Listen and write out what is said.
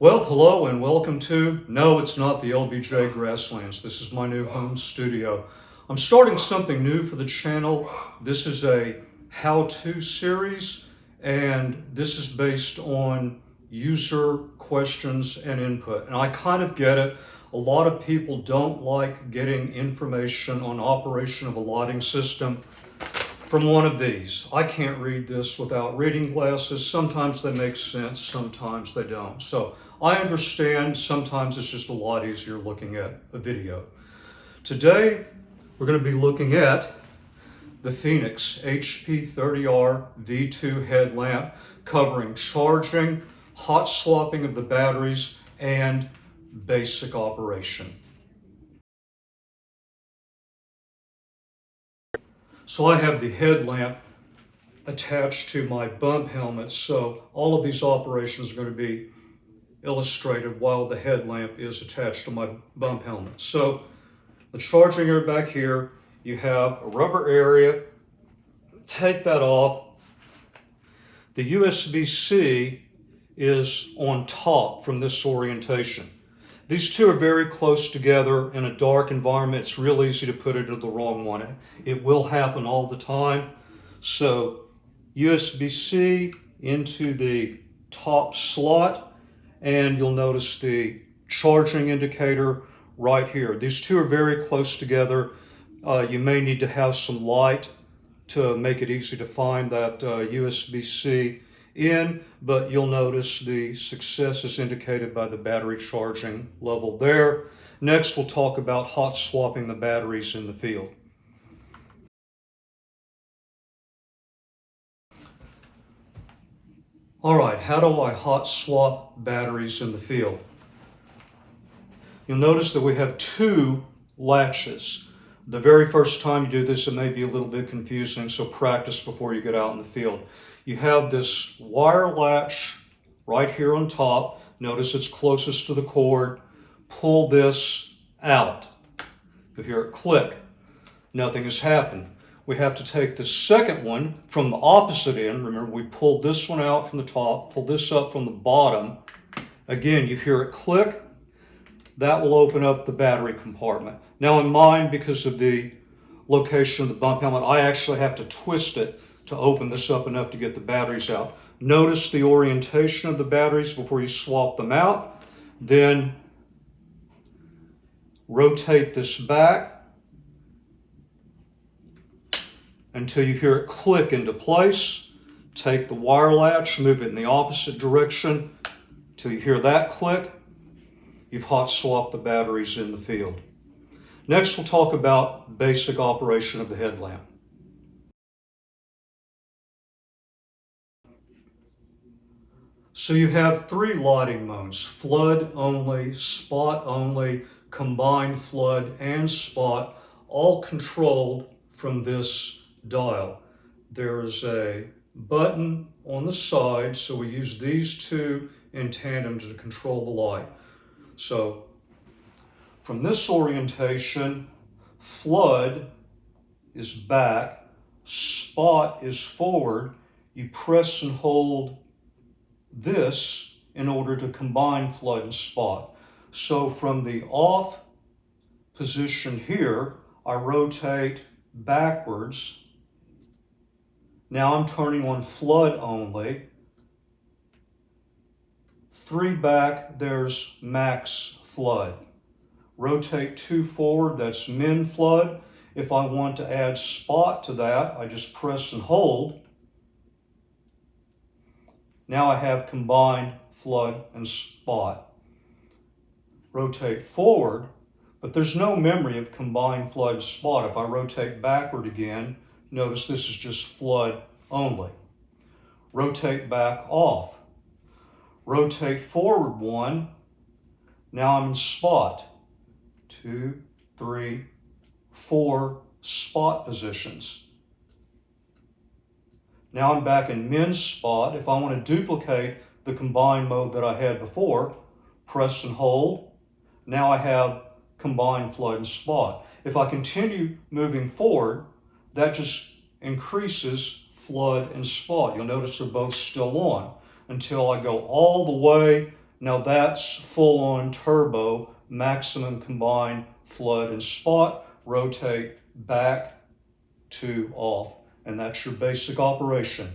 Well, hello and welcome to, no, it's not the LBJ Grasslands. This is my new home studio. I'm starting something new for the channel. This is a how-to series, and this is based on user questions and input. And I kind of get it. A lot of people don't like getting information on operation of a lighting system from one of these. I can't read this without reading glasses. Sometimes they make sense, sometimes they don't. So I understand sometimes it's just a lot easier looking at a video. Today, we're going to be looking at the Fenix HP30R V2 headlamp, covering charging, hot swapping of the batteries, and basic operation. So I have the headlamp attached to my bump helmet, so all of these operations are going to be illustrated while the headlamp is attached to my bump helmet. So the charging area back here, you have a rubber area. Take that off. The USB-C is on top from this orientation. These two are very close together in a dark environment. It's real easy to put it in the wrong one. It will happen all the time. So USB-C into the top slot, and you'll notice the charging indicator right here. These two are very close together. You may need to have some light to make it easy to find that USB-C in, but you'll notice the success is indicated by the battery charging level there. Next, we'll talk about hot swapping the batteries in the field. All right, how do I hot swap batteries in the field? You'll notice that we have two latches. The very first time you do this, it may be a little bit confusing, so practice before you get out in the field. You have this wire latch right here on top. Notice it's closest to the cord. Pull this out. You'll hear it click. Nothing has happened. We have to take the second one from the opposite end. Remember, we pulled this one out from the top, pull this up from the bottom. Again, you hear it click. That will open up the battery compartment. Now in mine, because of the location of the bump helmet, I actually have to twist it to open this up enough to get the batteries out. Notice the orientation of the batteries before you swap them out. Then rotate this back until you hear it click into place. Take the wire latch, move it in the opposite direction till you hear that click. You've hot swapped the batteries in the field. Next, we'll talk about basic operation of the headlamp. So you have three lighting modes: flood only, spot only, combined flood and spot, all controlled from this dial. There's a button on the side, so we use these two in tandem to control the light. So from this orientation, flood is back, spot is forward. You press and hold this in order to combine flood and spot. So from the off position here, I rotate backwards. Now I'm turning on flood only. 3 back, there's max flood. Rotate 2 forward, that's min flood. If I want to add spot to that, I just press and hold. Now I have combined flood and spot. Rotate forward, but there's no memory of combined flood and spot. If I rotate backward again, notice this is just flood only. Rotate back off. Rotate forward 1. Now I'm in spot. 2, 3, 4 spot positions. Now I'm back in min spot. If I want to duplicate the combined mode that I had before, press and hold. Now I have combined flood and spot. If I continue moving forward, that just increases flood and spot. You'll notice they're both still on until I go all the way Now that's full on turbo, maximum combined flood and spot, rotate back to off. And that's your basic operation.